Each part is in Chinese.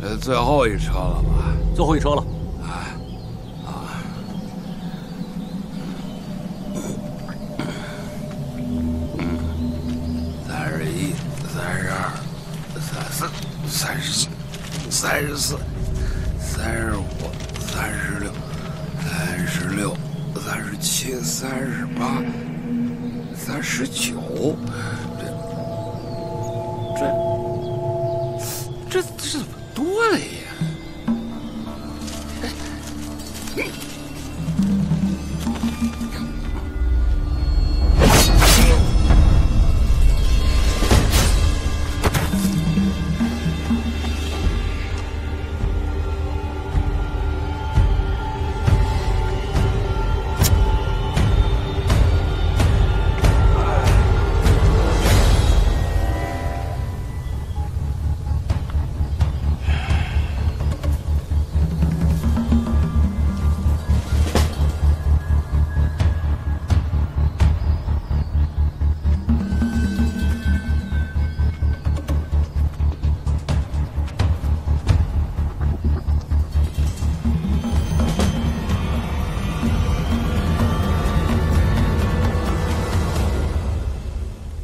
这最后一车了吧？最后一车了。31、32、33、34、35、36、37、38、39，这怎么多了呀？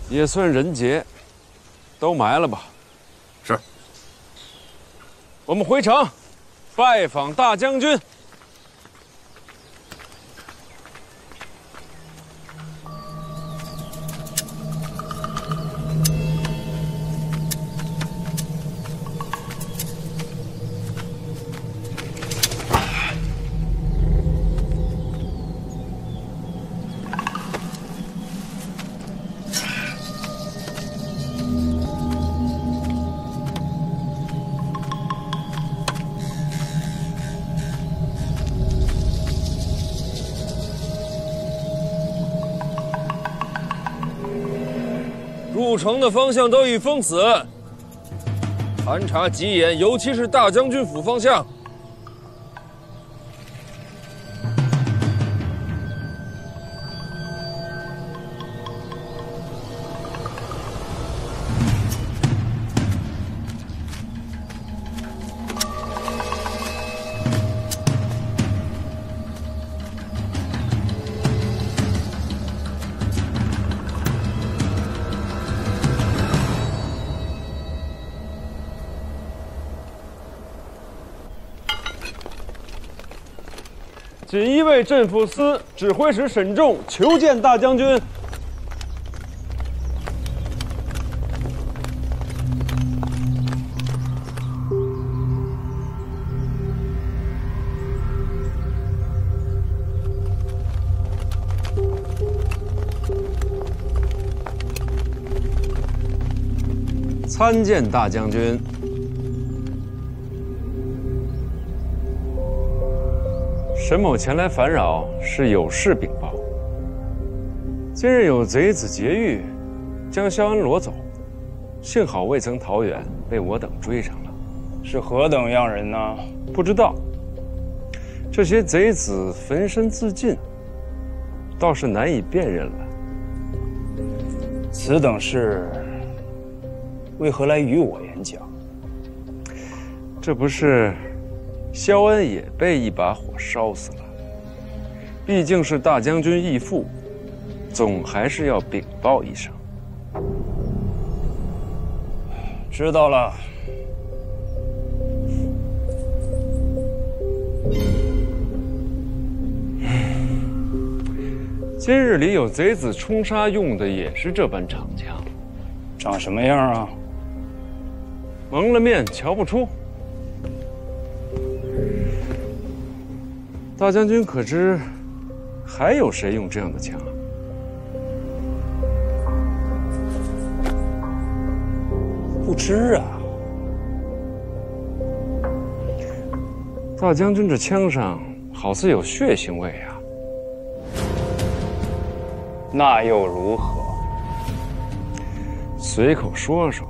也算人杰，都埋了吧。是。我们回城，拜访大将军。入城的方向都已封死，盘查急眼，尤其是大将军府方向。锦衣卫镇抚司指挥使沈仲求见大将军。参见大将军。沈某前来烦扰，是有事禀报。今日有贼子劫狱，将萧恩罗走，幸好未曾逃远，被我等追上了。是何等样人呢？不知道。这些贼子焚身自尽，倒是难以辨认了。此等事，为何来与我演讲？这不是。萧恩也被一把火烧死了，毕竟是大将军义父，总还是要禀报一声。知道了。今日里有贼子冲杀用的也是这般长枪，长什么样啊？蒙了面，瞧不出。大将军可知，还有谁用这样的枪？不知啊。大将军这枪上好似有血腥味啊。那又如何？随口说说。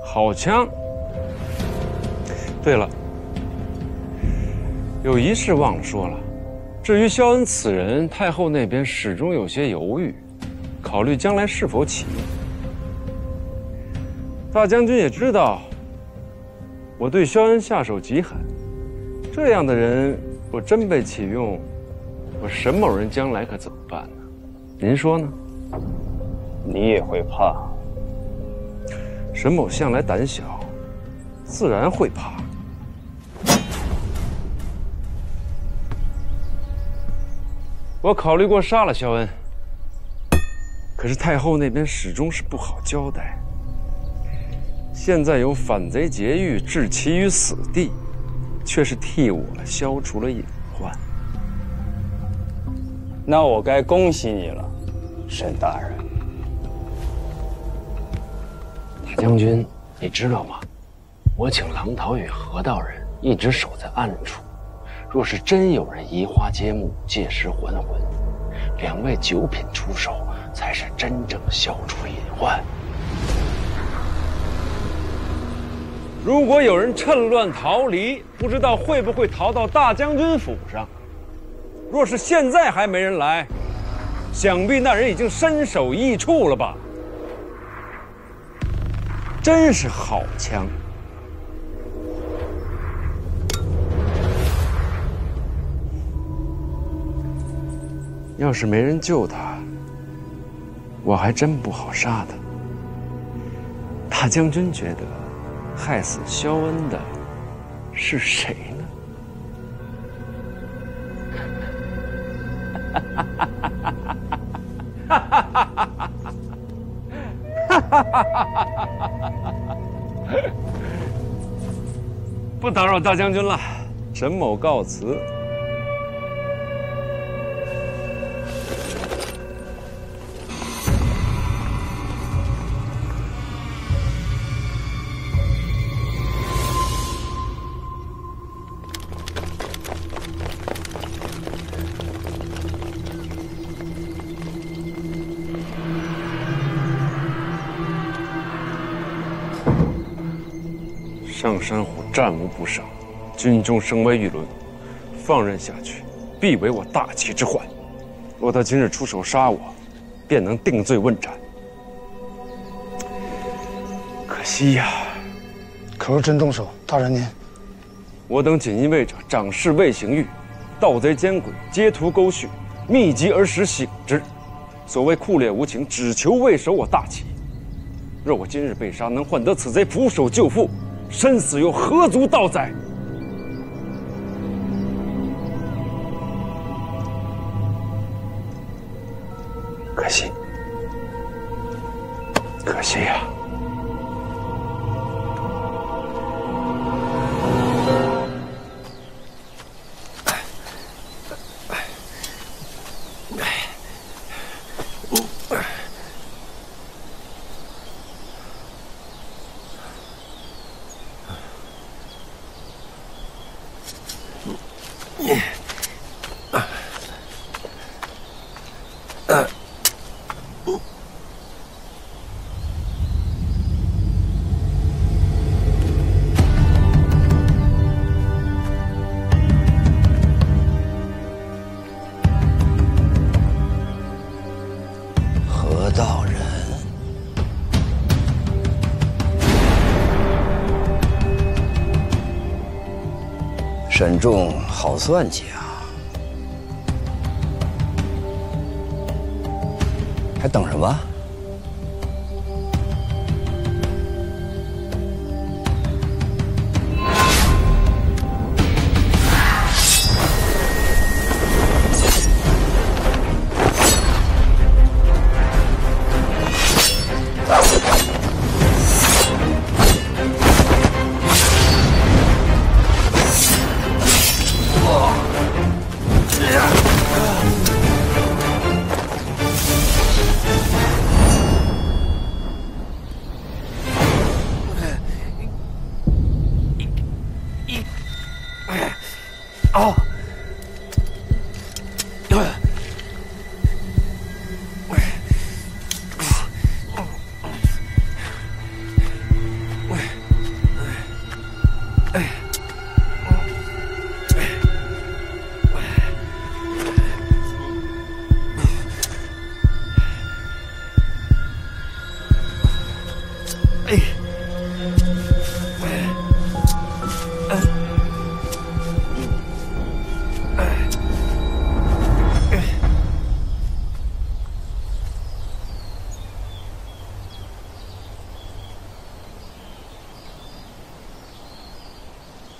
好枪。对了，有一事忘了说了，至于萧恩此人，太后那边始终有些犹豫，考虑将来是否启用。大将军也知道，我对萧恩下手极狠，这样的人，我真被启用，我沈某人将来可怎么办呢？您说呢？你也会怕。沈某向来胆小，自然会怕。我考虑过杀了萧恩，可是太后那边始终是不好交代。现在有反贼劫狱，置其于死地，却是替我消除了隐患。那我该恭喜你了，沈大人。大将军，你知道吗？我请郎桃与何道人一直守在暗处，若是真有人移花接木，借尸还魂，两位九品出手，才是真正消除隐患。如果有人趁乱逃离，不知道会不会逃到大将军府上。若是现在还没人来，想必那人已经身首异处了吧？真是好枪！要是没人救他，我还真不好杀他。大将军觉得，害死萧恩的是谁呢？不打扰大将军了，沈某告辞。上山虎战无不胜，军中声威欲沦，放任下去，必为我大齐之患。若他今日出手杀我，便能定罪问斩。可惜呀！可若真动手，大人您，我等锦衣卫者掌事未行狱，盗贼奸鬼皆图勾绪，密集而时醒之。所谓酷烈无情，只求为守我大齐。若我今日被杀，能换得此贼俯首救父，身死又何足道哉？可惜，可惜呀！何道人，沈仲好算计啊！还等什么？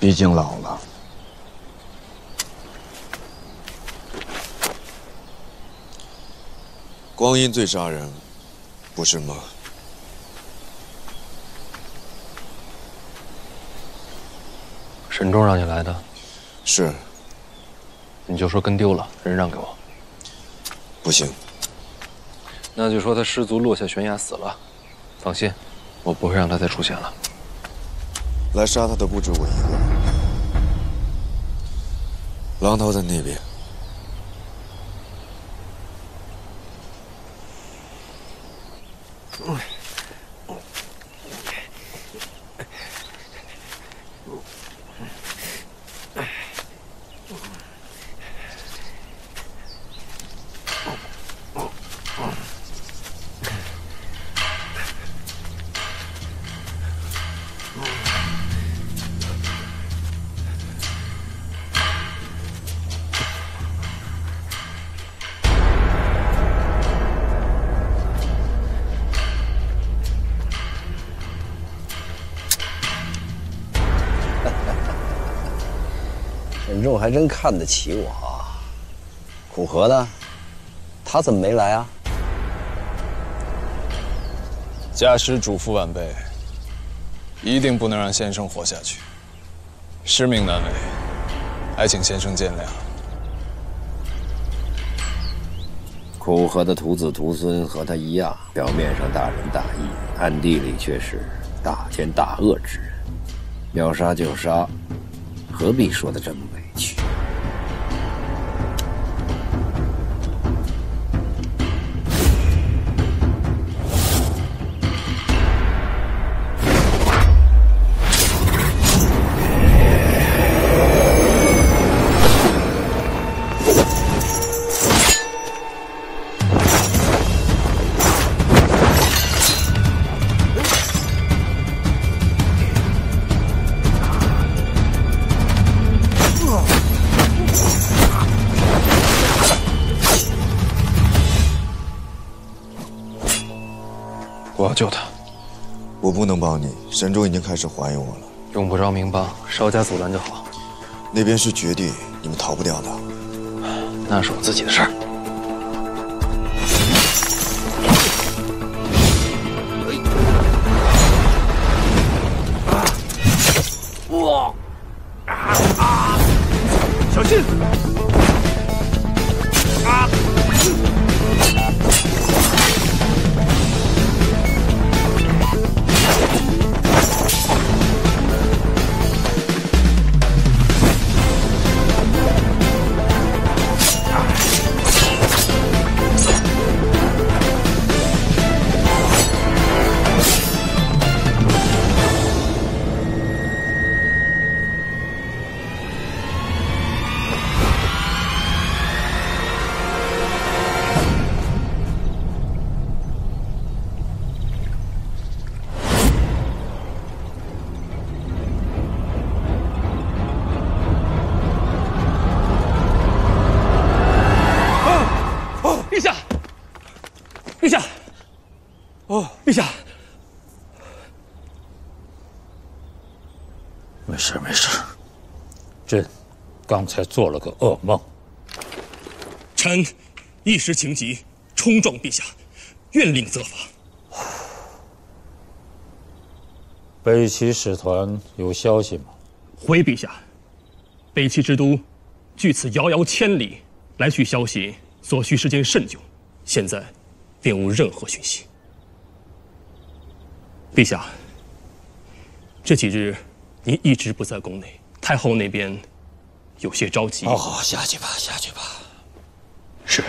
毕竟老了。光阴最杀人，不是吗？沈重让你来的，是。你就说跟丢了，人让给我。不行。那就说他失足落下悬崖死了。放心，我不会让他再出现了。来杀他的不止我一个。狼头在那边。沈重还真看得起我啊！苦荷呢？他怎么没来啊？家师嘱咐晚辈，一定不能让先生活下去。师命难违，还请先生见谅。苦荷的徒子徒孙和他一样，表面上大仁大义，暗地里却是大奸大恶之人。要杀就杀，何必说得这么委屈？我要救他。我不能帮你，沈重已经开始怀疑我了。用不着明帮，稍加阻拦就好。那边是绝地，你们逃不掉的。那是我自己的事儿。哇！小心！啊！陛下，陛下，哦，陛下，没事没事，朕刚才做了个噩梦。臣一时情急，冲撞陛下，愿令责罚。北齐使团有消息吗？回陛下，北齐之都距此遥遥千里，来续消息所需时间甚久，现在并无任何讯息。陛下，这几日您一直不在宫内，太后那边有些着急。好，下去吧，下去吧。是。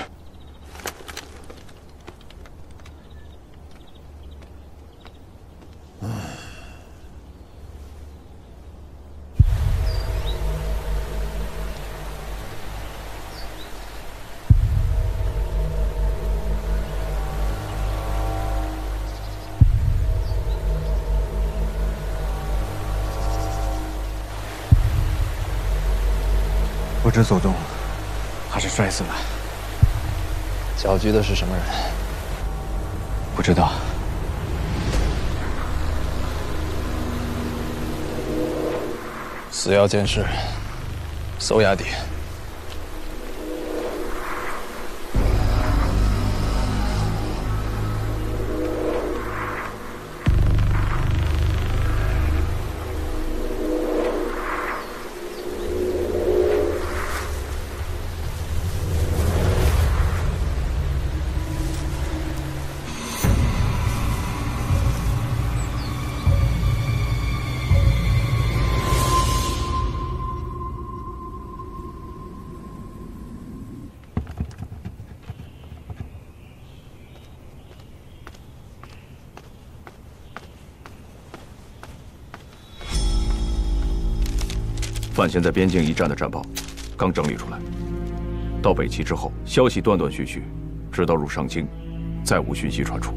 不知所踪，还是摔死了。搅局的是什么人？不知道。死要监视，搜押底。范闲在边境一战的战报，刚整理出来。到北齐之后，消息断断续续，直到入上京，再无讯息传出。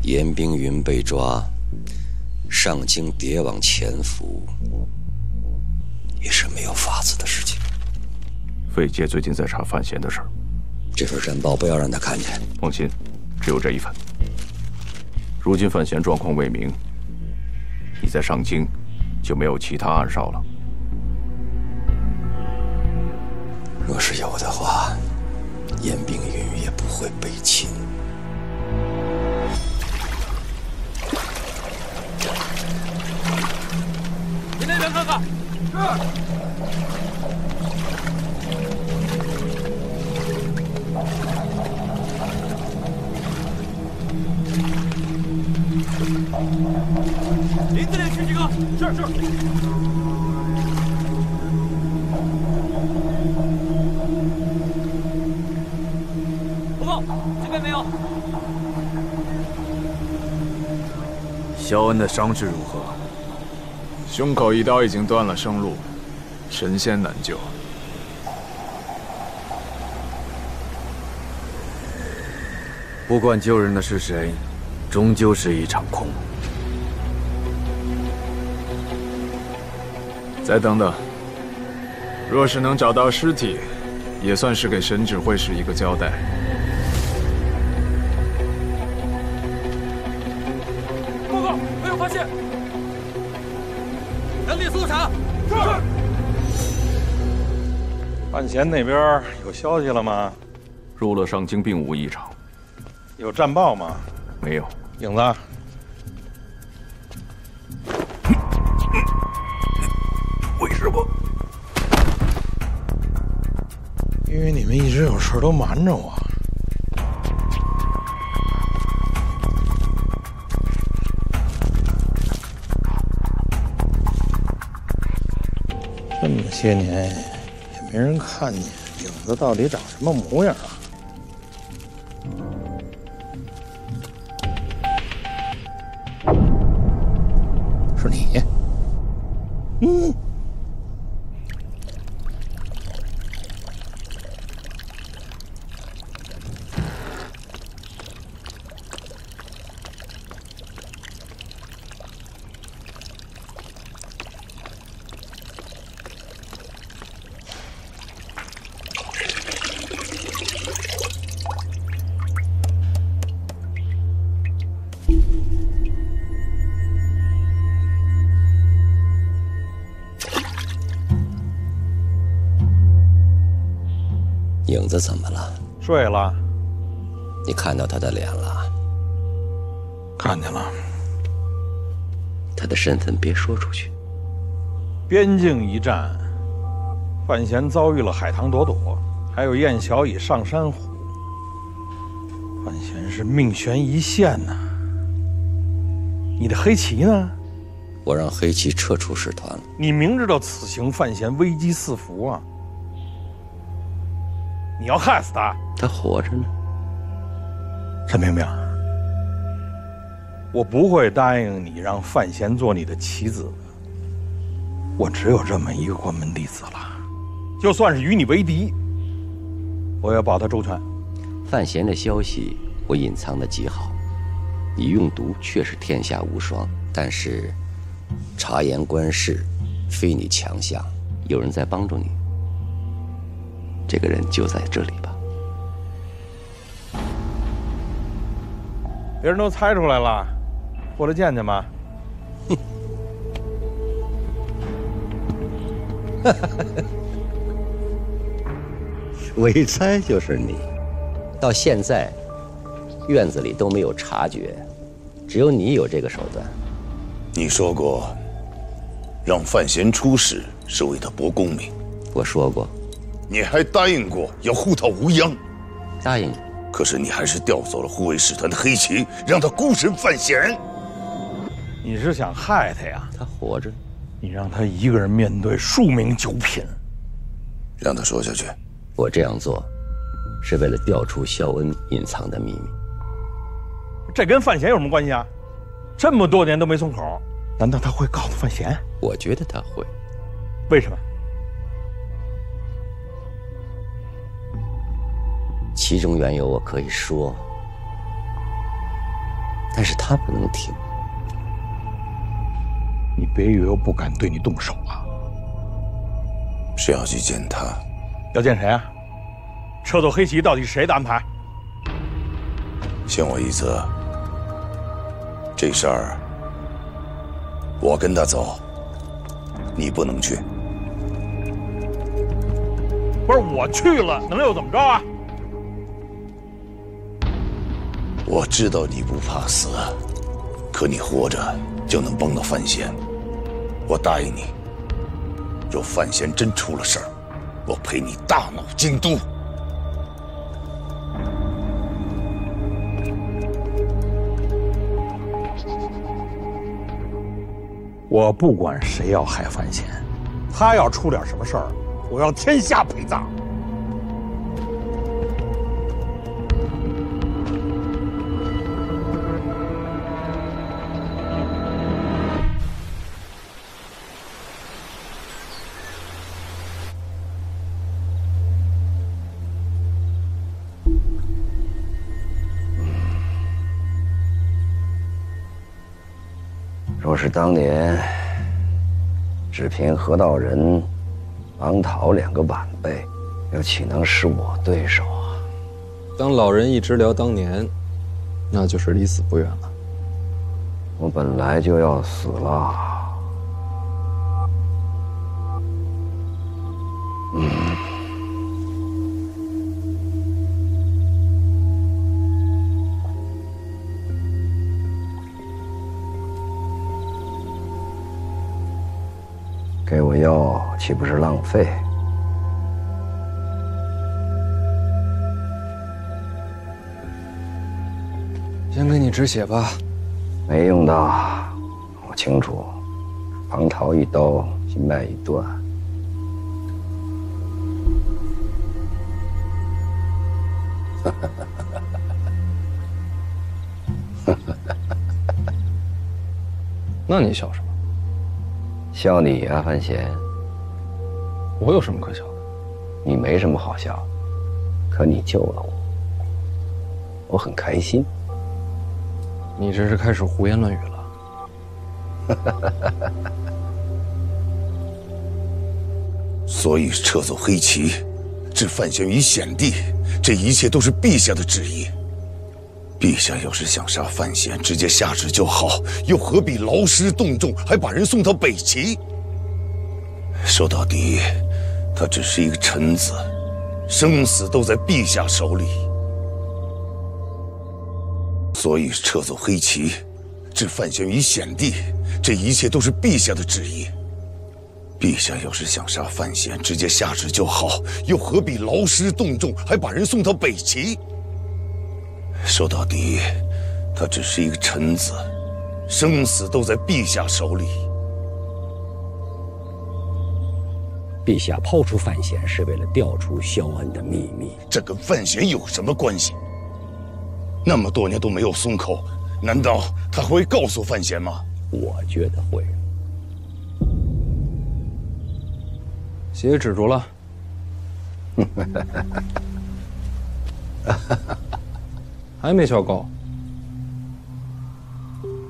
严冰云被抓，上京谍网潜伏，也是没有法子的事情。费介最近在查范闲的事儿，这份战报不要让他看见。放心，只有这一份。如今范闲状况未明，你在上京就没有其他暗哨了。若是有的话，严冰云也不会被擒。你那边看看。是。林子里去几个？是。报告，这边没有。肖恩的伤势如何？胸口一刀已经断了生路，神仙难救。不管救人的是谁，终究是一场空。再等等，若是能找到尸体，也算是给沈指挥使一个交代。报告，没有发现。人力搜查。是。范闲那边有消息了吗？入了上京，并无异常。有战报吗？没有。影子。为什么？因为你们一直有事都瞒着我。这么些年也没人看见影子到底长什么模样啊！是你？嗯。影子怎么了？睡了。你看到他的脸了？看见了。他的身份别说出去。边境一战，范闲遭遇了海棠朵朵，还有燕小乙上山虎。范闲是命悬一线呐。你的黑旗呢？我让黑旗撤出使团了。你明知道此行范闲危机四伏啊！你要害死他？他活着呢。陈冰冰，我不会答应你让范闲做你的棋子的。我只有这么一个关门弟子了，就算是与你为敌，我也保他周全。范闲的消息我隐藏得极好，你用毒确实天下无双，但是察言观事非你强项，有人在帮助你。这个人就在这里吧。别人都猜出来了，过来见见吧。伪差就是你，到现在，院子里都没有察觉，只有你有这个手段。你说过，让范闲出事是为他博功名。我说过。你还答应过要护他无恙。答应。可是你还是调走了护卫使团的黑旗，让他孤身犯险。你是想害他呀？他活着，你让他一个人面对数名九品，让他说下去。我这样做，是为了调出萧恩隐藏的秘密。这跟范闲有什么关系啊？这么多年都没松口，难道他会告诉范闲？我觉得他会。为什么？其中缘由我可以说，但是他不能听。你别以为我不敢对你动手啊！是要去见他？要见谁啊？撤走黑旗到底是谁的安排？信我一次，这事儿我跟他走，你不能去。不是我去了，能又怎么着啊？我知道你不怕死，可你活着就能帮到范闲。我答应你，若范闲真出了事儿，我陪你大闹京都。我不管谁要害范闲，他要出点什么事儿，我要天下陪葬。若是当年只凭河道人、王桃两个晚辈，又岂能是我对手啊？当老人一直聊当年，那就是离死不远了。我本来就要死了。给我药岂不是浪费？先给你止血吧。没用的，我清楚，王桃一刀，心脉一断。那你笑什么？笑你啊，范闲。我有什么可笑的？你没什么好笑，可你救了我，我很开心。你这是开始胡言乱语了。所以撤走黑旗，置范闲于险地，这一切都是陛下的旨意。陛下要是想杀范闲，直接下旨就好，又何必劳师动众，还把人送到北齐？说到底，他只是一个臣子，生死都在陛下手里。所以撤走黑旗，置范闲于险地，这一切都是陛下的旨意。陛下要是想杀范闲，直接下旨就好，又何必劳师动众，还把人送到北齐？说到底，他只是一个臣子，生死都在陛下手里。陛下抛出范闲是为了调出萧恩的秘密，这跟范闲有什么关系？那么多年都没有松口，难道他会告诉范闲吗？我觉得会。血止住了。还没消够。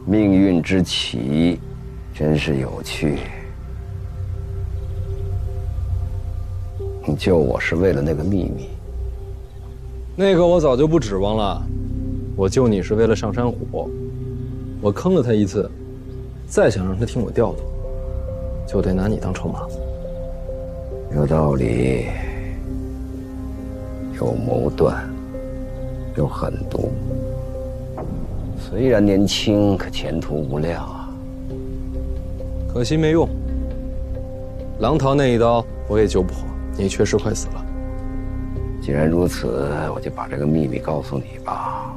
命运之棋，真是有趣。你救我是为了那个秘密？那个我早就不指望了。我救你是为了上山虎。我坑了他一次，再想让他听我调度，就得拿你当筹码。有道理，有谋断，有狠毒。虽然年轻，可前途无量啊！可惜没用。狼桃那一刀我也救不活，你确实快死了。既然如此，我就把这个秘密告诉你吧。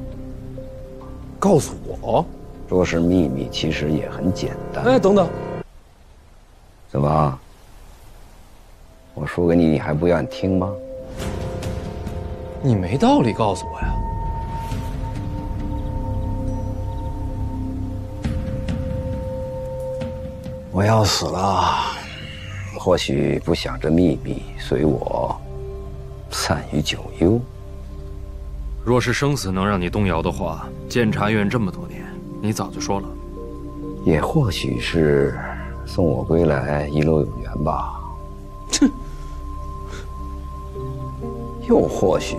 告诉我？说是秘密，其实也很简单。哎，等等，怎么？我说给你，你还不愿听吗？你没道理告诉我呀。我要死了，或许不想这秘密，随我散于九幽。若是生死能让你动摇的话，监察院这么多年，你早就说了。也或许是送我归来，一路有缘吧。哼。又或许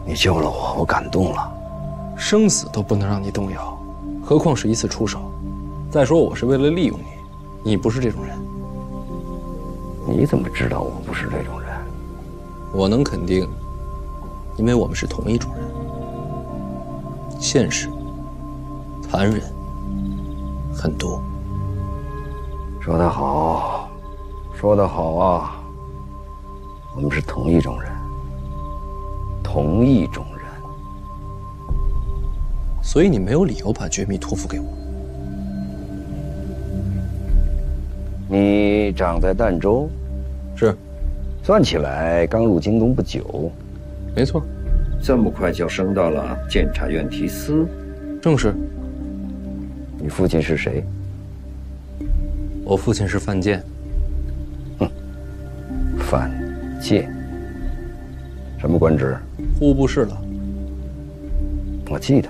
你救了我，我感动了。生死都不能让你动摇，何况是一次出手？再说我是为了利用你，你不是这种人。你怎么知道我不是这种人？我能肯定，因为我们是同一种人。现实、残忍、狠毒。说得好，说得好啊！我们是同一种人，同一种人。所以你没有理由把绝密托付给我。你长在儋州，是。算起来刚入京东不久。没错。这么快就升到了监察院提司？正是。你父亲是谁？我父亲是范建。范建，什么官职？户部侍郎。我记得，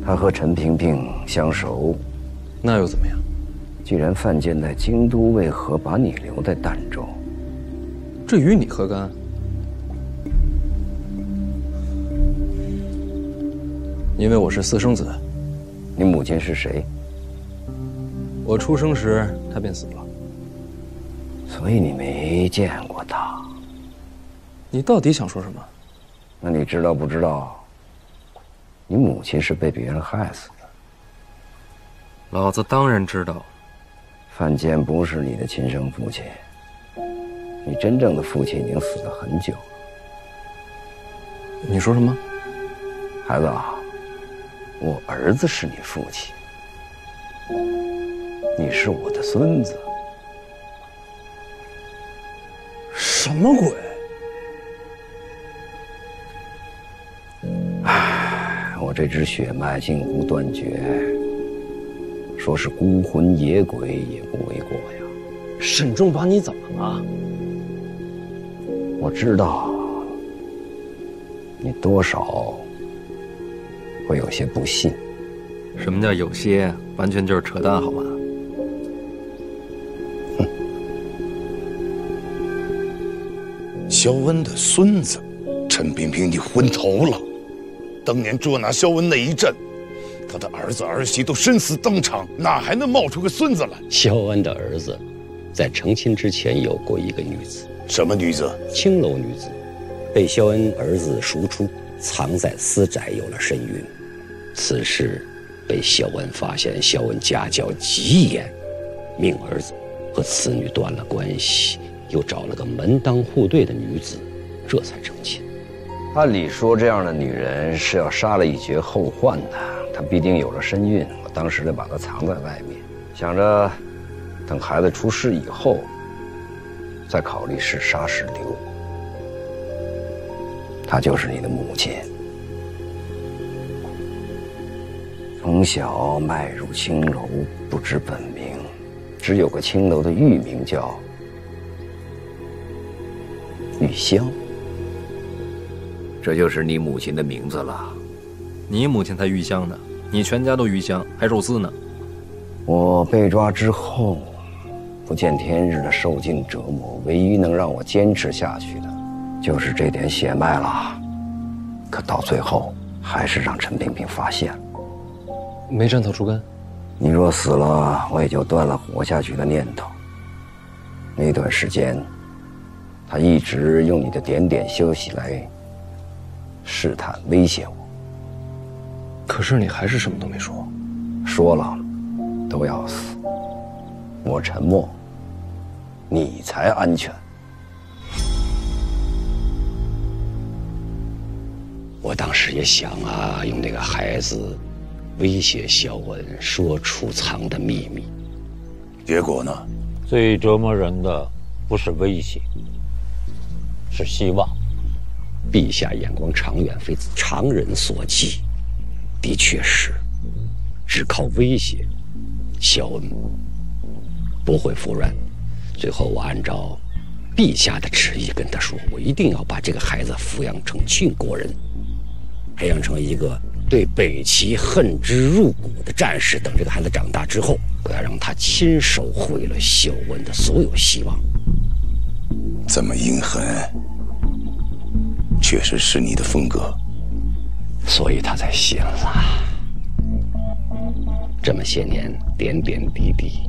他和陈萍萍相熟。那又怎么样？既然范建在京都，为何把你留在儋州？这与你何干？因为我是私生子。你母亲是谁？我出生时她便死了。所以你没见过她。你到底想说什么？那你知道不知道，你母亲是被别人害死的？老子当然知道。范建不是你的亲生父亲，你真正的父亲已经死了很久了。你说什么？孩子啊，我儿子是你父亲，你是我的孙子。什么鬼？唉，我这支血脉近乎断绝，说是孤魂野鬼也不为过呀。沈仲把你怎么了？我知道，你多少会有些不信。什么叫有些？完全就是扯淡，好吗？萧恩的孙子，陈萍萍，你昏头了！当年捉拿萧恩那一阵，他的儿子儿媳都身死当场，哪还能冒出个孙子来？萧恩的儿子，在成亲之前有过一个女子。什么女子？青楼女子，被萧恩儿子赎出，藏在私宅，有了身孕。此事被萧恩发现，萧恩家教极严，命儿子和此女断了关系。又找了个门当户对的女子，这才成亲。按理说，这样的女人是要杀了以绝后患的。她必定有了身孕，我当时就把她藏在外面，想着等孩子出世以后，再考虑是杀是留。她就是你的母亲，从小迈入青楼，不知本名，只有个青楼的艺名叫玉香，这就是你母亲的名字了。你母亲才玉香呢，你全家都玉香，还肉丝呢。我被抓之后，不见天日的受尽折磨，唯一能让我坚持下去的，就是这点血脉了。可到最后，还是让陈萍萍发现了。没沾草除根。你若死了，我也就断了活下去的念头。那段时间，他一直用你的点点消息来试探、威胁我。可是你还是什么都没说。说了，都要死。我沉默，你才安全。我当时也想啊，用那个孩子威胁肖恩说出藏的秘密。结果呢？最折磨人的不是威胁，是希望。陛下眼光长远，非常人所及。的确是，只靠威胁，肖恩不会服软。最后我按照陛下的旨意跟他说，我一定要把这个孩子抚养成郡国人，培养成一个对北齐恨之入骨的战士。等这个孩子长大之后，我要让他亲手毁了肖恩的所有希望。这么阴狠，确实是你的风格，所以他才信了。这么些年点点滴滴，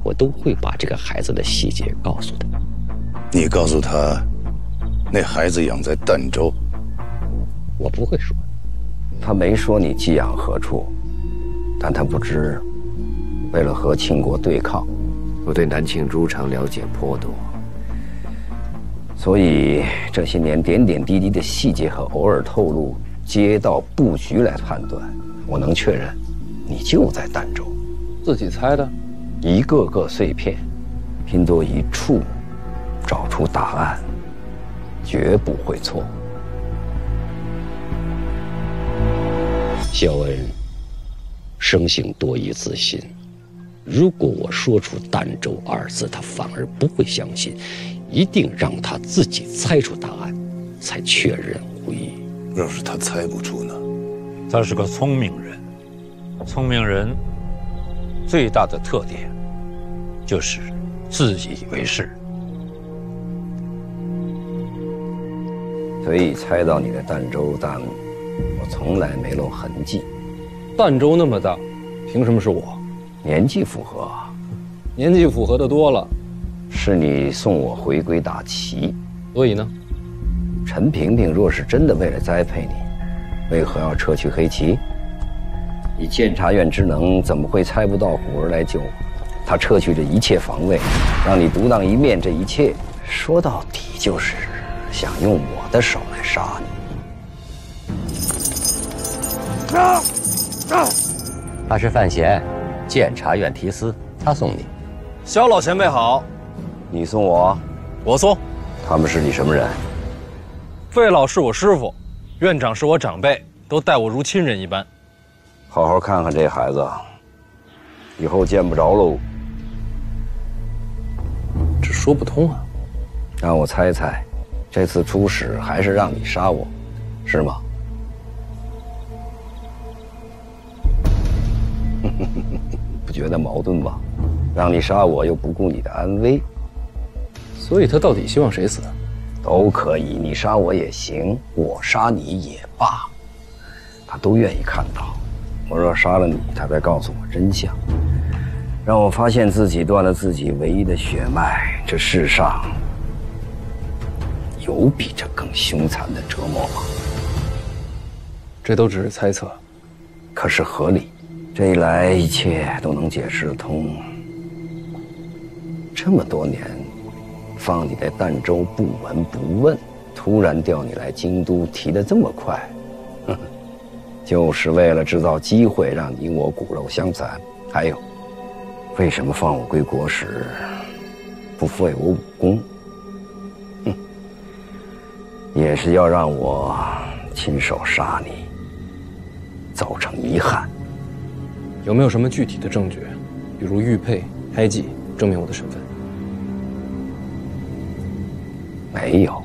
我都会把这个孩子的细节告诉他。你告诉他，那孩子养在儋州。我不会说。他没说你寄养何处，但他不知，为了和秦国对抗，我对南庆诸城了解颇多，所以这些年点点滴滴的细节和偶尔透露街道布局来判断，我能确认，你就在儋州。自己猜的？一个个碎片，拼作一处，找出答案，绝不会错。肖恩生性多疑自信，如果我说出儋州二字，他反而不会相信，一定让他自己猜出答案，才确认无疑。要是他猜不出呢？他是个聪明人，聪明人最大的特点就是自以为是。所以猜到你的儋州，但我从来没露痕迹。儋州那么大，凭什么是我？年纪符合，年纪符合的多了。是你送我回归大齐，所以呢？陈萍萍若是真的为了栽培你，为何要撤去黑旗？以监察院之能，怎么会猜不到虎儿来救我？他撤去这一切防卫，让你独当一面，这一切说到底就是想用我的手来杀你。他是范闲，监察院提司，他送你。肖老前辈好。你送我？我送。他们是你什么人？费老是我师傅，院长是我长辈，都待我如亲人一般。好好看看这孩子，以后见不着喽。这说不通啊！让我猜猜，这次出使还是让你杀我，是吗？不觉得矛盾吧？让你杀我又不顾你的安危，所以他到底希望谁死？都可以，你杀我也行，我杀你也罢，他都愿意看到。我若杀了你，他再告诉我真相，让我发现自己断了自己唯一的血脉。这世上有比这更凶残的折磨吗？这都只是猜测，可是合理。这一来，一切都能解释得通。这么多年，放你在儋州不闻不问，突然调你来京都，提得这么快，就是为了制造机会让你我骨肉相残。还有，为什么放我归国时不废我武功？也是要让我亲手杀你，造成遗憾。有没有什么具体的证据，比如玉佩、胎记，证明我的身份？没有。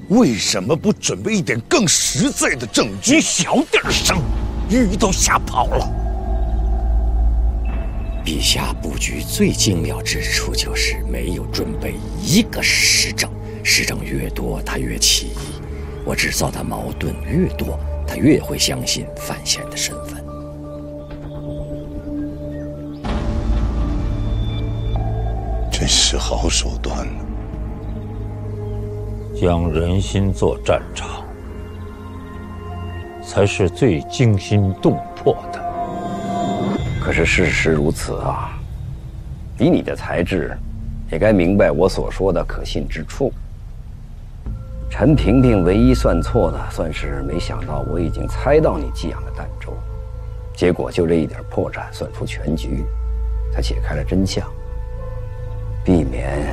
为什么不准备一点更实在的证据？你小点声，鱼都吓跑了。陛下布局最精妙之处就是没有准备一个实证，实证越多，他越起疑；我制造的矛盾越多，他越会相信范闲的身份。是好手段呢。将人心做战场，才是最惊心动魄的。可是事实如此啊！以你的才智，也该明白我所说的可信之处。陈萍萍唯一算错的，算是没想到我已经猜到你寄养的儋州，结果就这一点破绽算出全局，才解开了真相，避免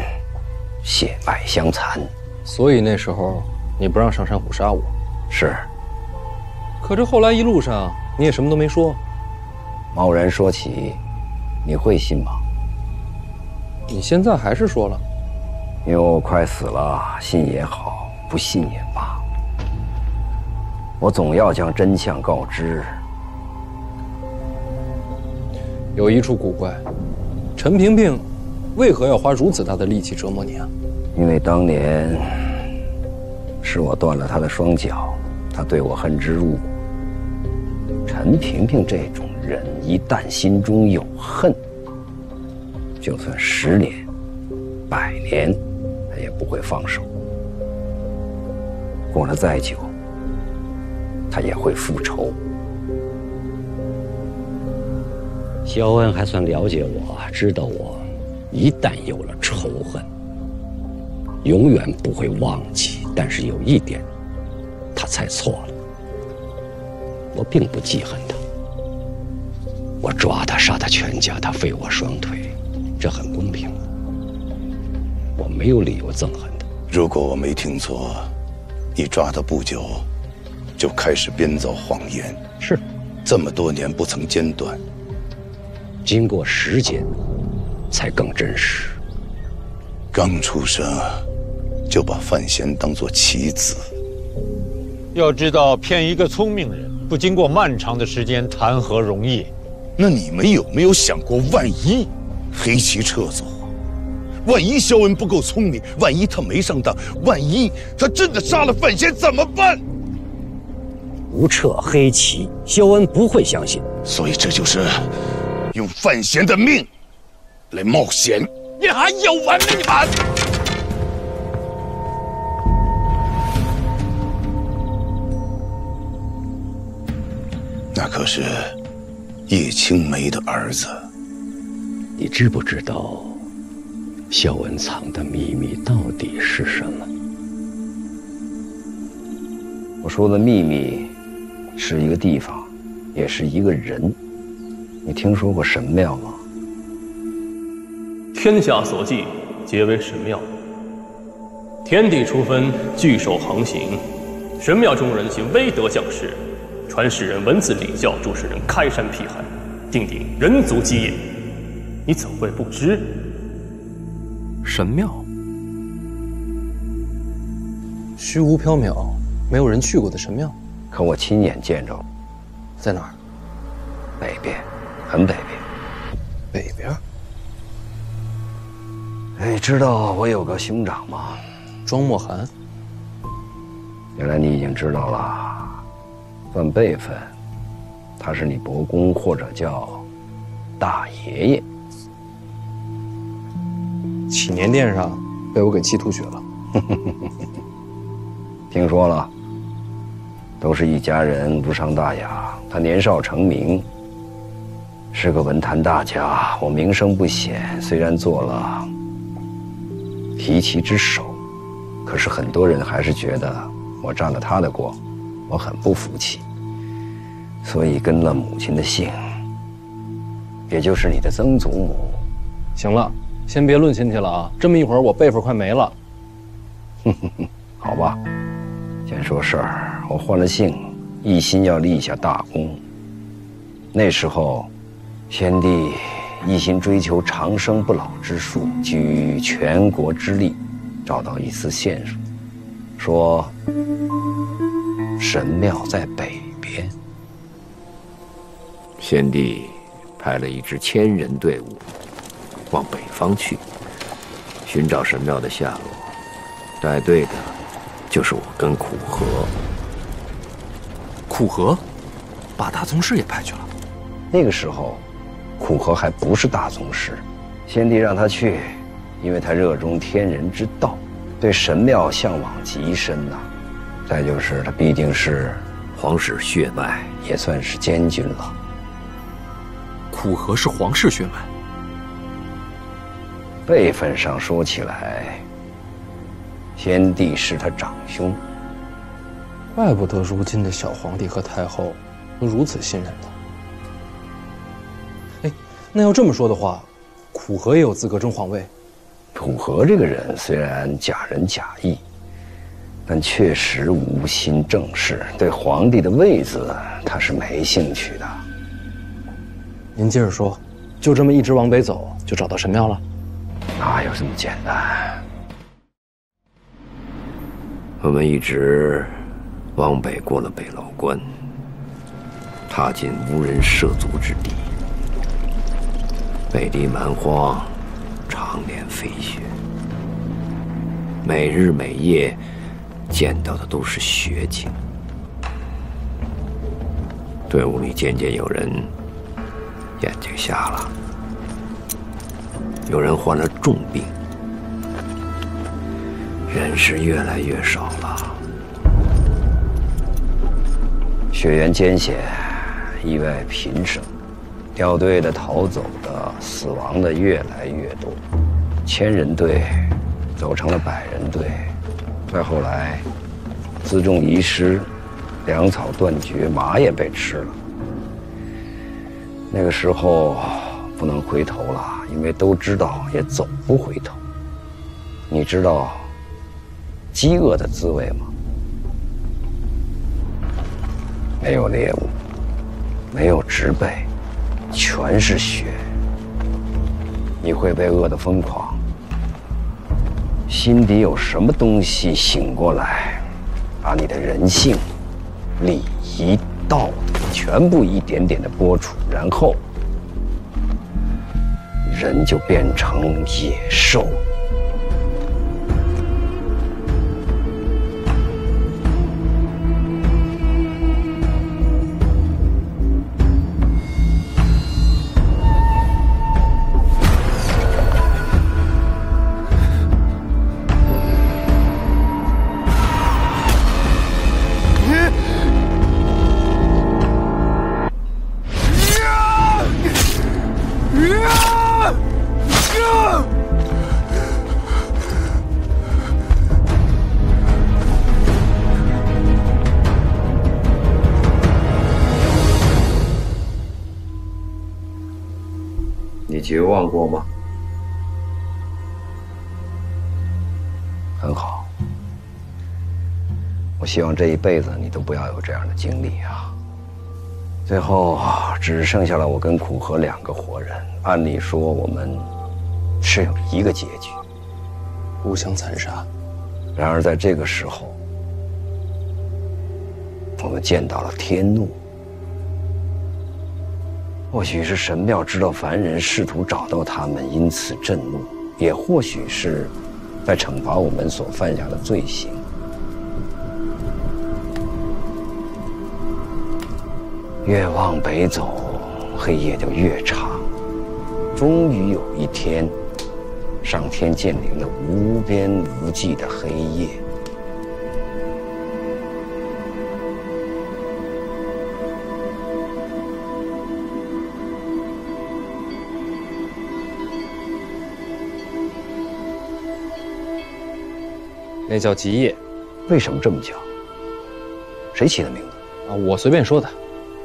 血脉相残。所以那时候你不让上山虎杀我，是。可这后来一路上你也什么都没说。贸然说起，你会信吗？你现在还是说了，因为我快死了，信也好，不信也罢，我总要将真相告知。有一处古怪，陈萍萍为何要花如此大的力气折磨你啊？因为当年是我断了他的双脚，他对我恨之入骨。陈萍萍这种人，一旦心中有恨，就算10年、100年，他也不会放手。过了再久，他也会复仇。肖恩还算了解我，知道我一旦有了仇恨，永远不会忘记。但是有一点，他猜错了。我并不记恨他，我抓他，杀他全家，他废我双腿，这很公平。我没有理由憎恨他。如果我没听错，你抓他不久，就开始编造谎言。是，这么多年不曾间断。经过时间，才更真实。刚出生，就把范闲当作棋子。要知道，骗一个聪明人，不经过漫长的时间，谈何容易？那你们有没有想过，万一黑旗撤走，万一肖恩不够聪明，万一他没上当，万一他真的杀了范闲怎么办？不撤黑旗，肖恩不会相信。所以这就是用范闲的命来冒险。你还有完没完？那可是叶青梅的儿子。你知不知道肖恩藏的秘密到底是什么？我说的秘密是一个地方，也是一个人。你听说过神庙吗？天下所祭，皆为神庙。天地初分，聚首横行。神庙中人行威德降世，传世人文字礼教，主事人开山辟海，定定人族基业。你怎会不知？神庙，虚无缥缈，没有人去过的神庙。可我亲眼见着了。在哪儿？北边，很北边。北边？哎，知道我有个兄长吗？庄莫寒。原来你已经知道了。算辈分，他是你伯公，或者叫大爷爷。祈年殿上被我给气吐血了。听说了，都是一家人，无伤大雅。他年少成名，是个文坛大家。我名声不显，虽然做了提旗之首，可是很多人还是觉得我占了他的光，我很不服气，所以跟了母亲的姓，也就是你的曾祖母。行了，先别论亲戚了啊！这么一会儿我辈分快没了。好吧，先说事儿。我换了姓，一心要立下大功。那时候，先帝一心追求长生不老之术，举全国之力，找到一丝线索，说神庙在北边。先帝派了一支1000人队伍往北方去，寻找神庙的下落。带队的就是我跟苦荷。苦荷，把大宗师也派去了。那个时候，苦荷还不是大宗师，先帝让他去，因为他热衷天人之道，对神庙向往极深呐。再就是他毕竟是皇室血脉，也算是监军了。苦荷是皇室血脉，辈分上说起来，先帝是他长兄。怪不得如今的小皇帝和太后能如此信任他。哎，那要这么说的话，苦荷也有资格争皇位。苦荷这个人虽然假仁假义，但确实无心正事，对皇帝的位子他是没兴趣的。您接着说，就这么一直往北走，就找到神庙了？哪有这么简单？我们一直往北过了北牢关，踏进无人涉足之地。北地蛮荒，常年飞雪，每日每夜见到的都是雪景。队伍里渐渐有人眼睛瞎了，有人患了重病，人是越来越少了。雪原艰险，意外频生，掉队的、逃走的、死亡的越来越多，1000人队走成了100人队，再后来，辎重遗失，粮草断绝，马也被吃了。那个时候不能回头了，因为都知道也走不回头。你知道饥饿的滋味吗？没有猎物，没有植被，全是雪。你会被饿得疯狂，心底有什么东西醒过来，把你的人性、礼仪、道德全部一点点的剥除，然后人就变成野兽。你绝望过吗？很好，我希望这一辈子你都不要有这样的经历啊。最后只剩下了我跟苦荷2个活人，按理说我们是有一个结局，互相残杀。然而在这个时候，我们见到了天怒。或许是神庙知道凡人试图找到他们，因此震怒；也或许是在惩罚我们所犯下的罪行。越往北走，黑夜就越长。终于有一天，上天降临了无边无际的黑夜。那叫极夜。为什么这么叫？谁起的名字？啊，我随便说的。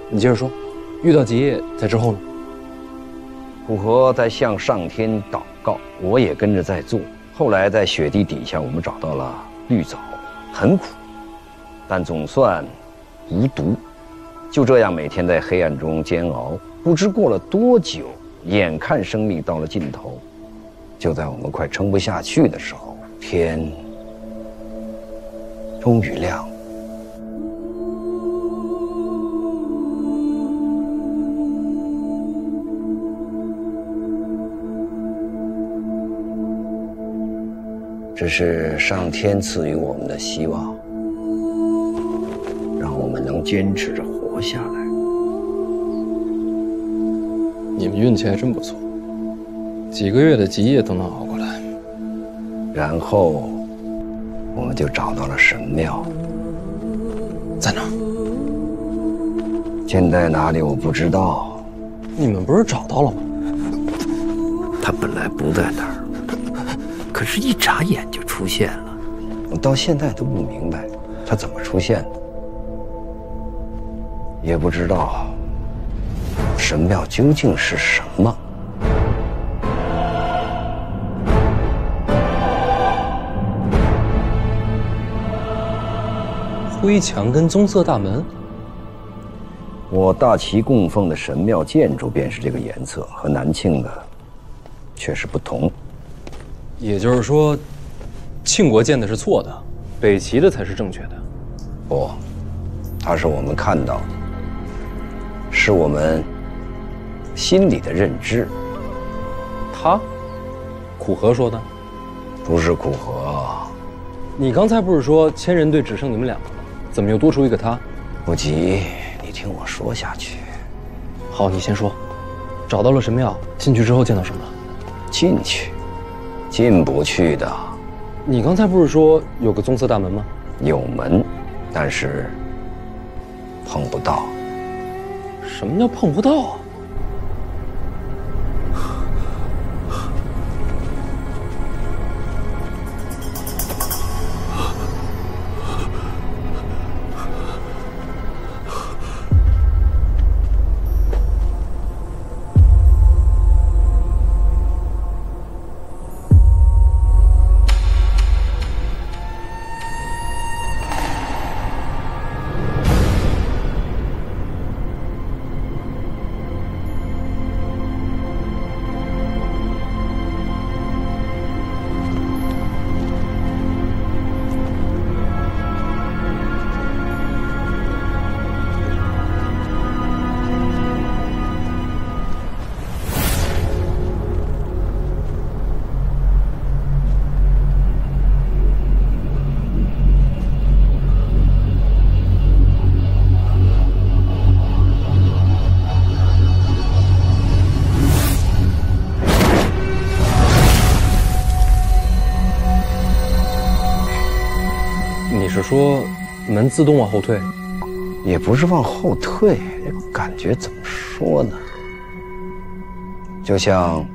你接着说。遇到极夜，在之后呢？苦荷在向上天祷告，我也跟着在做。后来在雪地底下，我们找到了绿藻，很苦，但总算无毒。就这样每天在黑暗中煎熬，不知过了多久，眼看生命到了尽头，就在我们快撑不下去的时候，天终于亮了。这是上天赐予我们的希望，让我们能坚持着活下来。你们运气还真不错，几个月的极夜都能熬过来。然后我们就找到了神庙。在哪儿？现在哪里我不知道。你们不是找到了吗？他本来不在那儿，可是一眨眼就出现了。我到现在都不明白他怎么出现的，也不知道神庙究竟是什么。灰墙跟棕色大门，我大齐供奉的神庙建筑便是这个颜色，和南庆的确实不同。也就是说，庆国建的是错的，北齐的才是正确的。不，它是我们看到的，是我们心里的认知。他，苦荷说的？不是苦荷。你刚才不是说千人队只剩你们两个吗？怎么又多出一个他？不急，你听我说下去。好，你先说。找到了神庙，进去之后见到什么了？进去，进不去的。你刚才不是说有个棕色大门吗？有门，但是碰不到。什么叫碰不到啊？是说门自动往后退？也不是往后退，这个感觉怎么说呢？就像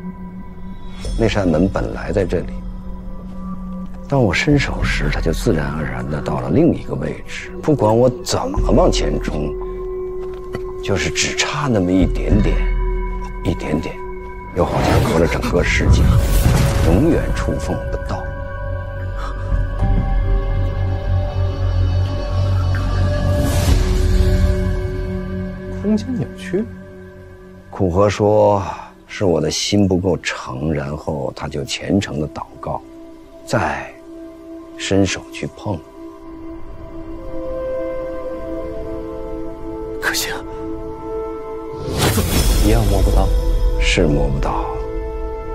那扇门本来在这里，当我伸手时，它就自然而然地到了另一个位置。不管我怎么往前冲，就是只差那么一点点，一点点，又好像隔了整个世界，永远触碰不到。空间扭曲。苦荷说是我的心不够诚，然后他就虔诚的祷告，再伸手去碰。可惜啊，一样摸不到，是摸不到，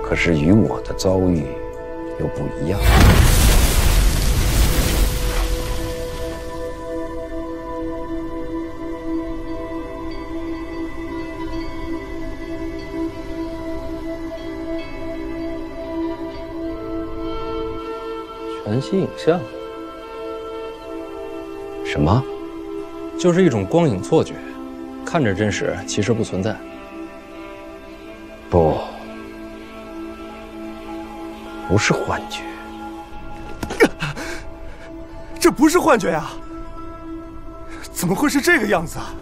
可是与我的遭遇又不一样。全息影像？什么？就是一种光影错觉，看着真实，其实不存在。不，不是幻觉。这不是幻觉呀！怎么会是这个样子啊？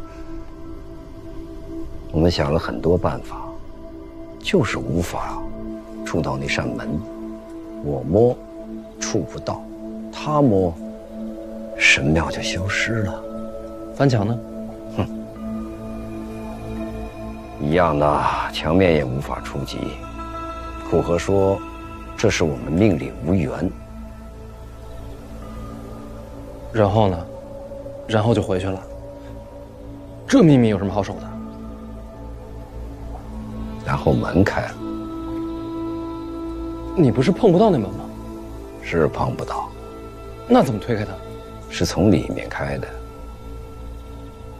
我们想了很多办法，就是无法触到那扇门。我摸，触不到；他摸，神庙就消失了。翻墙呢？哼，一样的，墙面也无法触及。苦荷说，这是我们命里无缘。然后呢？然后就回去了。这秘密有什么好守的？然后门开了。你不是碰不到那门吗？是碰不到。那怎么推开它？是从里面开的。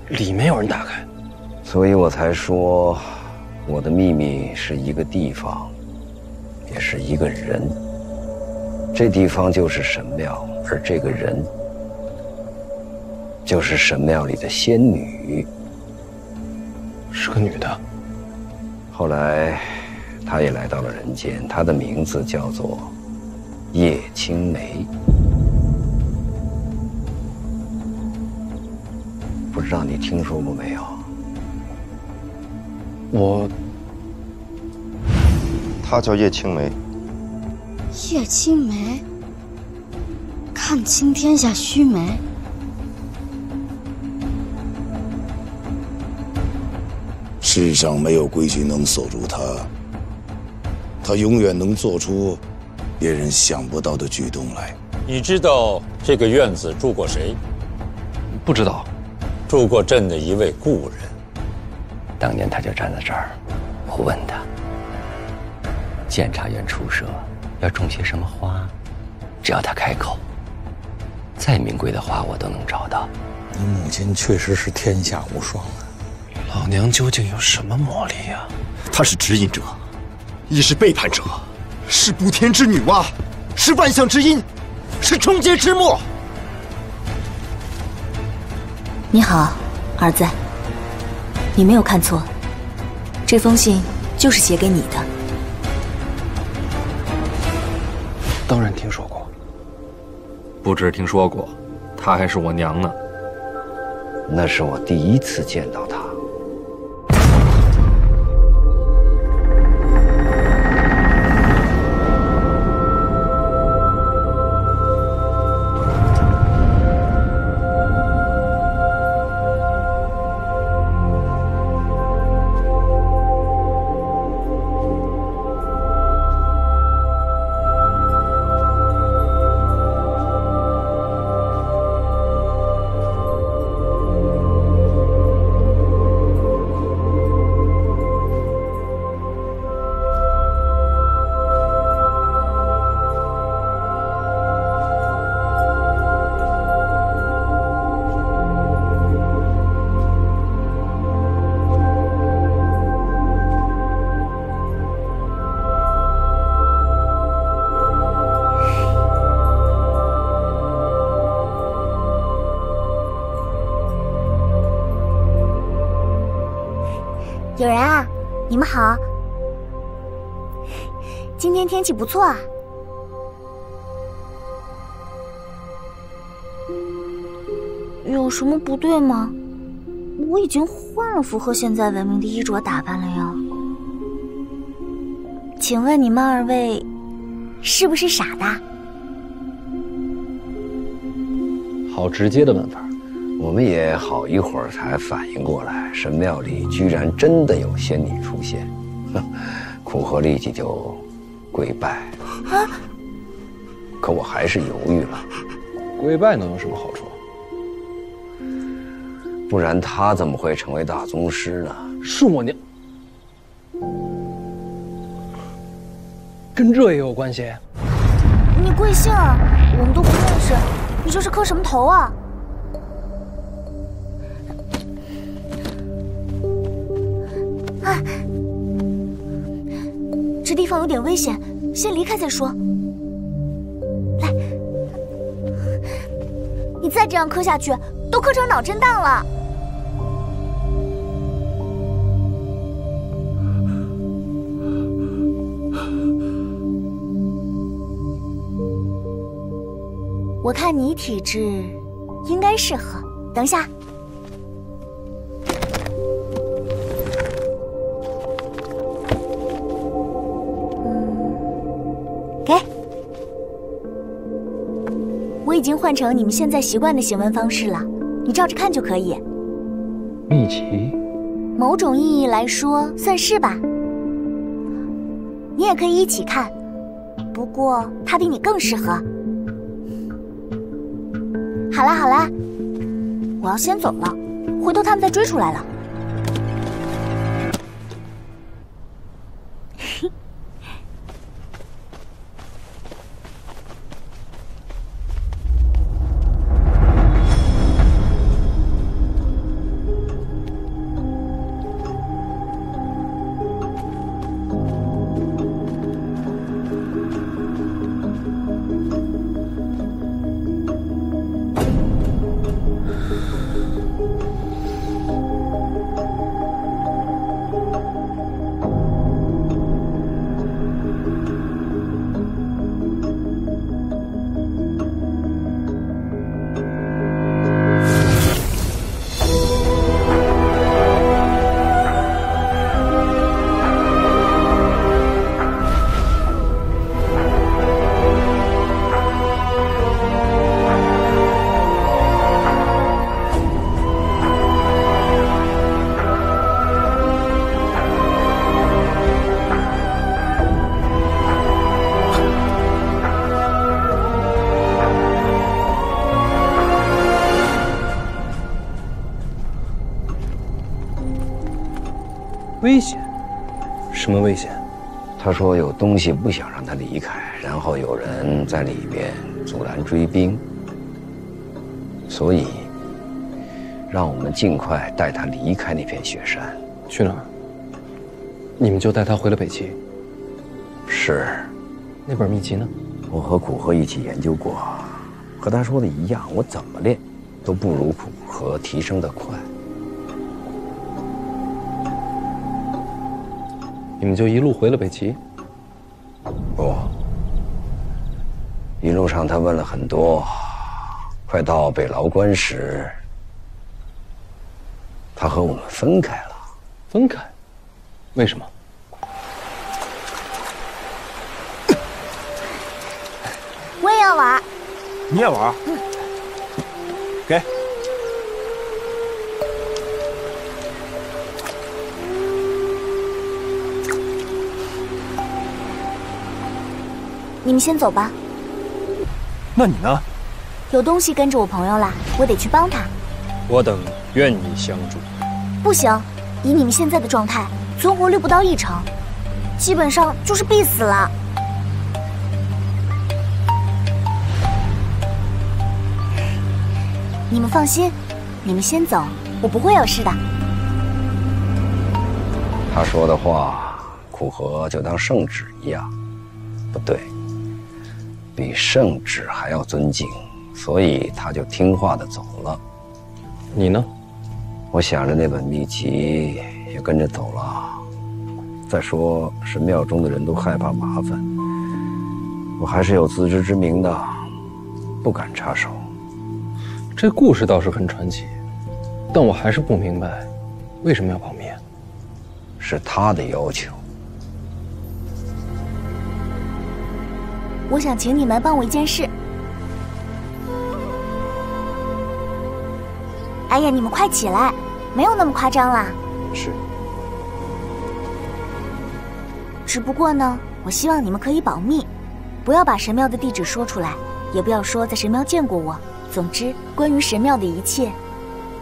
里面有人打开，所以我才说，我的秘密是一个地方，也是一个人。这地方就是神庙，而这个人就是神庙里的仙女，是个女的。后来，她也来到了人间，她的名字叫做叶青梅。不知道你听说过没有？她叫叶青梅。叶青梅，看清天下须眉。世上没有规矩能锁住她，她永远能做出别人想不到的举动来。你知道这个院子住过谁？不知道。住过朕的一位故人。当年他就站在这儿，我问他，监察院出舍要种些什么花，只要他开口，再名贵的花我都能找到。你母亲确实是天下无双啊！老娘究竟有什么魔力呀？她是指引者，亦是背叛者，是补天之女娲，是万象之阴，是终结之末。你好，儿子，你没有看错，这封信就是写给你的。当然听说过。不止听说过，她还是我娘呢。那是我第一次见到她。有人啊，你们好。今天天气不错啊。有什么不对吗？我已经换了符合现在文明的衣着打扮了呀。请问你们二位是不是傻的？好直接的问法。我们也好一会儿才反应过来，神庙里居然真的有仙女出现，苦荷立即就跪拜。啊！可我还是犹豫了。跪拜能有什么好处？不然他怎么会成为大宗师呢？是我娘，跟这也有关系？你贵姓啊？我们都不认识，你这是磕什么头啊？啊！这地方有点危险，先离开再说。来，你再这样磕下去，都磕成脑震荡了。我看你体质应该适合。等一下。给。我已经换成你们现在习惯的行文方式了，你照着看就可以。秘籍？某种意义来说，算是吧。你也可以一起看，不过它比你更适合。好啦好啦，我要先走了，回头他们再追出来了。他说有东西不想让他离开，然后有人在里面阻拦追兵，所以让我们尽快带他离开那片雪山。去哪儿？你们就带他回了北齐。是。那本秘籍呢？我和苦荷一起研究过，和他说的一样，我怎么练都不如苦荷提升得快。你们就一路回了北齐？不，一路上他问了很多。快到北牢关时，他和我们分开了。分开？为什么？我也要玩。你也玩？嗯。给。你们先走吧。那你呢？有东西跟着我朋友啦，我得去帮他。我等愿意相助。不行，以你们现在的状态，存活率不到1成，基本上就是必死了。你们放心，你们先走，我不会有事的。他说的话，苦荷就当圣旨一样。不对，比圣旨还要尊敬，所以他就听话的走了。你呢？我想着那本秘籍也跟着走了。再说神庙中的人都害怕麻烦，我还是有自知之明的，不敢插手。这故事倒是很传奇，但我还是不明白，为什么要保密？是他的要求。我想请你们帮我一件事。哎呀，你们快起来，没有那么夸张啦。是。只不过呢，我希望你们可以保密，不要把神庙的地址说出来，也不要说在神庙见过我。总之，关于神庙的一切，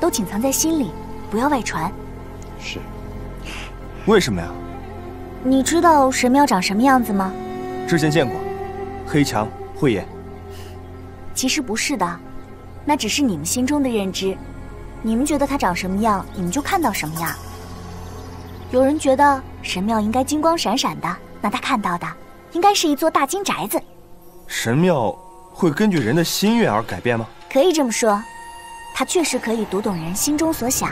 都请藏在心里，不要外传。是。为什么呀？你知道神庙长什么样子吗？之前见过，黑墙慧眼。其实不是的，那只是你们心中的认知。你们觉得它长什么样，你们就看到什么样。有人觉得神庙应该金光闪闪的，那他看到的应该是一座大金宅子。神庙会根据人的心愿而改变吗？可以这么说，它确实可以读懂人心中所想。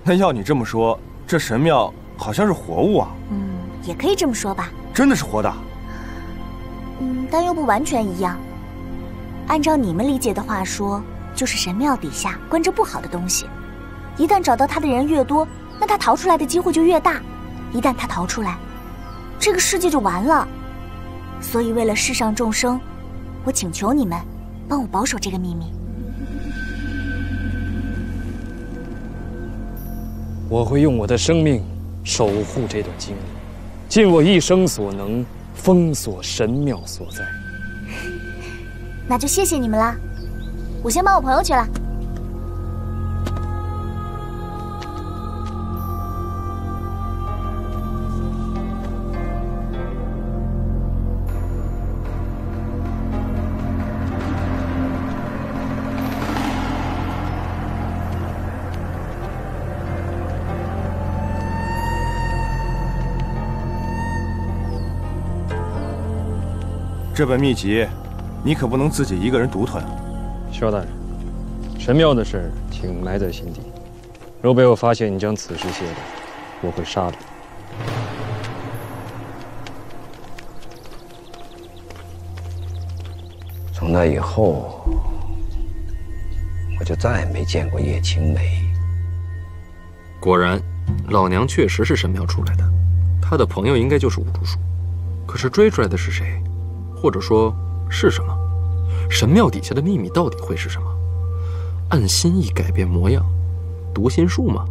那要你这么说，这神庙好像是活物啊。也可以这么说吧。真的是活的？但又不完全一样。按照你们理解的话说，就是神庙底下关着不好的东西，一旦找到他的人越多，那他逃出来的机会就越大。一旦他逃出来，这个世界就完了。所以为了世上众生，我请求你们帮我保守这个秘密。我会用我的生命守护这段经历，尽我一生所能，封锁神庙所在。那就谢谢你们啦，我先帮我朋友去了。这本秘籍，你可不能自己一个人独吞啊！萧大人，神庙的事请埋在心底。若被我发现你将此事泄露，我会杀了你。从那以后，我就再也没见过叶青梅。果然，老娘确实是神庙出来的，她的朋友应该就是五竹树。可是追出来的是谁？或者说是什么？神庙底下的秘密到底会是什么？按心意改变模样，读心术吗？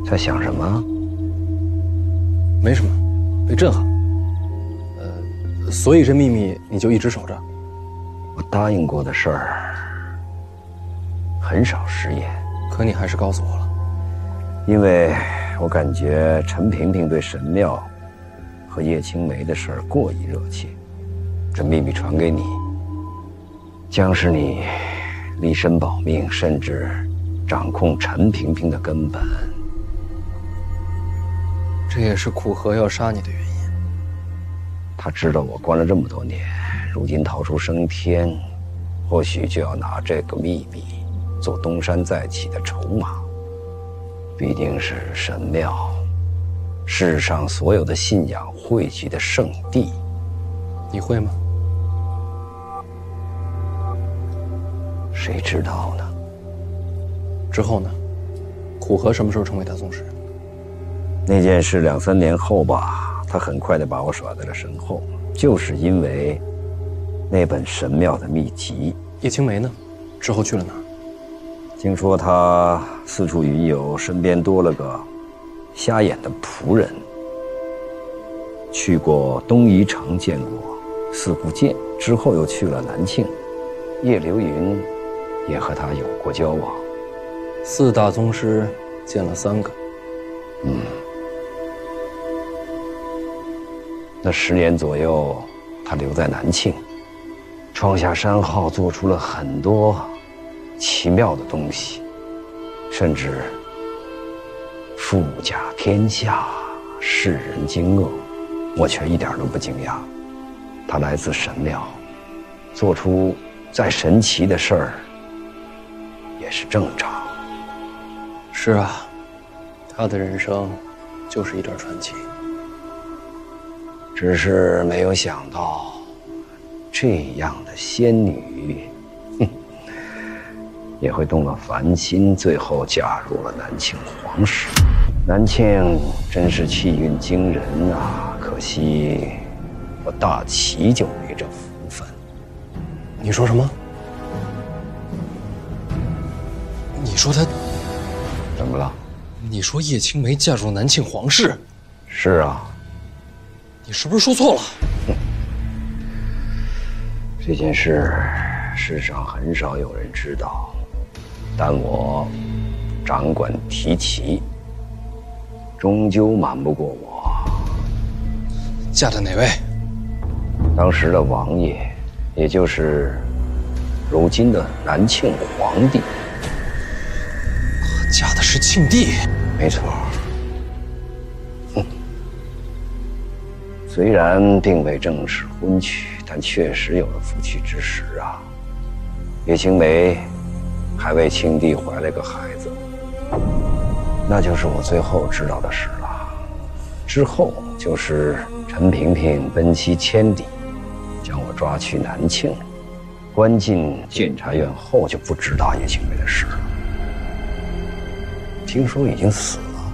在想什么？没什么，被震撼。所以这秘密你就一直守着？我答应过的事儿，很少食言。可你还是告诉我了，因为我感觉陈萍萍对神庙和叶青梅的事儿过于热切，这秘密传给你，将是你立身保命，甚至掌控陈萍萍的根本。这也是苦荷要杀你的原因。他知道我关了这么多年，如今逃出升天，或许就要拿这个秘密做东山再起的筹码。毕竟是神庙，世上所有的信仰汇聚的圣地。你会吗？谁知道呢？之后呢？苦荷什么时候成为大宗师？那件事2、3年后吧，他很快地把我甩在了身后，就是因为那本神庙的秘籍。叶青梅呢？之后去了哪儿？听说他四处云游，身边多了个瞎眼的仆人。去过东夷城见过四顾剑，之后又去了南庆。叶流云也和他有过交往。4大宗师见了3个。那10年左右，他留在南庆，创下山号，做出了很多奇妙的东西，甚至富甲天下，世人惊愕，我却一点都不惊讶。他来自神庙，做出再神奇的事儿也是正常。是啊，他的人生就是一段传奇。只是没有想到，这样的仙女，也会动了凡心，最后嫁入了南庆皇室。南庆真是气运惊人啊！可惜我大齐就没这福分。你说什么？你说他怎么了？你说叶青梅嫁入南庆皇室？是啊。你是不是说错了？这件事世上很少有人知道，但我掌管提旗，终究瞒不过我。嫁的哪位？当时的王爷，也就是如今的南庆皇帝。嫁的是庆帝？没错。虽然并未正式婚娶，但确实有了夫妻之实啊。叶青梅还为庆帝怀了个孩子，那就是我最后知道的事了。之后就是陈萍萍奔袭千里，将我抓去南庆，关进监察院后，就不知道叶青梅的事了。听说已经死了。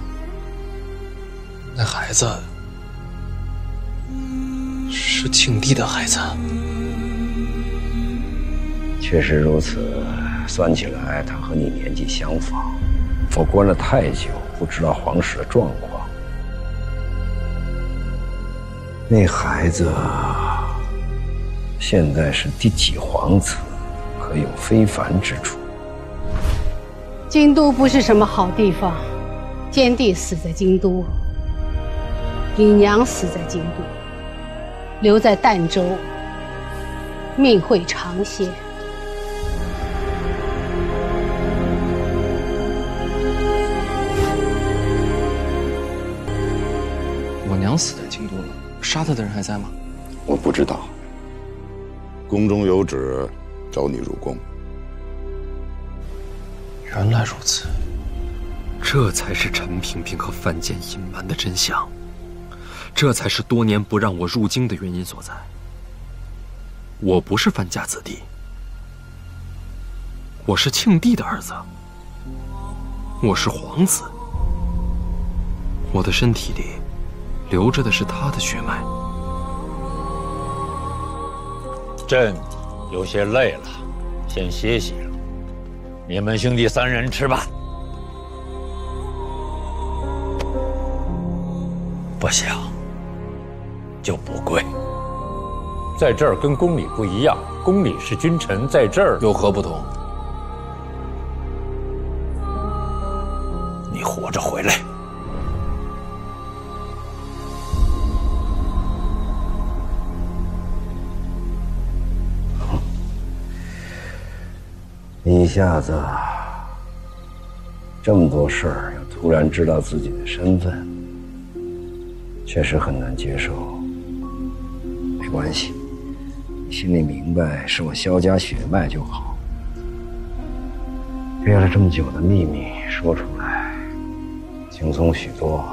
那孩子是庆帝的孩子。确实如此，算起来他和你年纪相仿。我关了太久，不知道皇室的状况。那孩子现在是第几皇子，可有非凡之处？京都不是什么好地方，天帝死在京都，姨娘死在京都，留在儋州，命会长些。我娘死在京都了，杀她的人还在吗？我不知道。宫中有旨，召你入宫。原来如此，这才是陈萍萍和范建隐瞒的真相，这才是多年不让我入京的原因所在。我不是范家子弟，我是庆帝的儿子，我是皇子，我的身体里流着的是他的血脉。朕有些累了，先歇息了。你们兄弟3人吃吧。不想就不跪。在这儿跟宫里不一样，宫里是君臣，在这儿有何不同？你活着回来。一下子这么多事儿，又突然知道自己的身份，确实很难接受。没关系，你心里明白是我萧家血脉就好。憋了这么久的秘密说出来，轻松许多。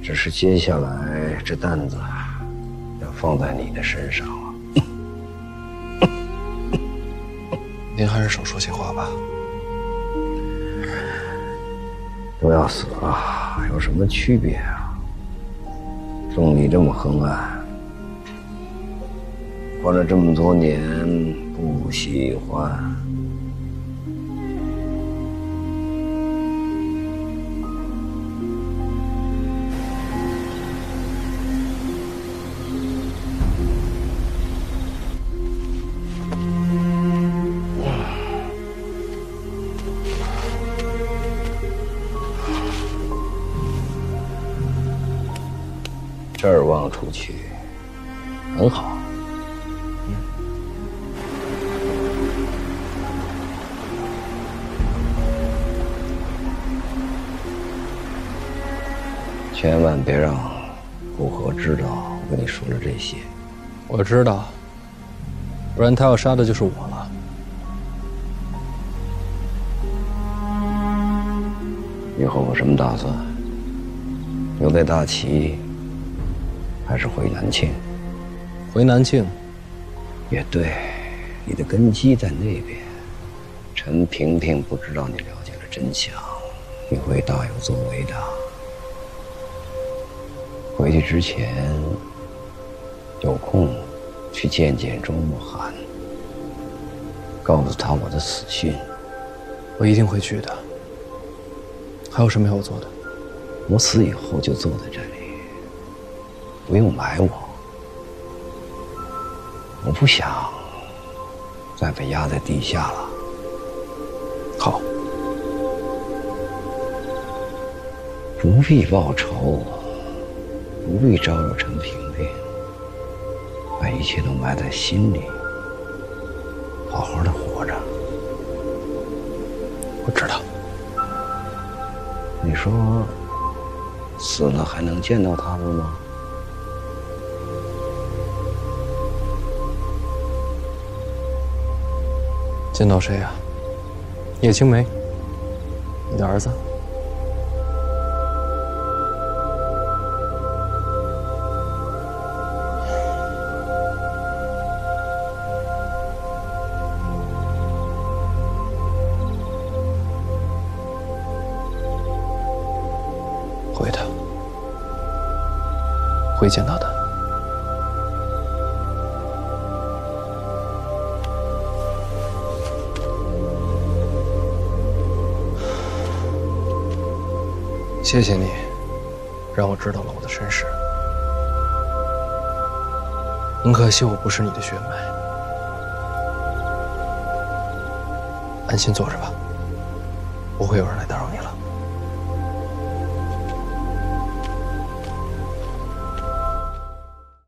只是接下来这担子要放在你的身上了。您还是少说些话吧。都要死了，有什么区别啊？纵你这么横暗，活了这么多年，不喜欢。这儿望出去，很好。千万别让顾河知道我跟你说了这些。我知道，不然他要杀的就是我了。以后有什么打算？留在大齐，还是回南庆？回南庆。也对，你的根基在那边。陈萍萍不知道你了解了真相，你会大有作为的。回去之前，有空去见见周慕寒，告诉他我的死讯。我一定会去的。还有什么要我做的？我死以后就坐在这里，不用埋我。我不想再被压在地下了。好，不必报仇，不必招惹陈萍萍，把一切都埋在心里，好好的活着。我知道。你说死了还能见到他们吗？见到谁呀？叶青梅，你的儿子。会的，会见到的。谢谢你，让我知道了我的身世。很可惜我不是你的血脉。安心坐着吧，不会有人来打扰你了。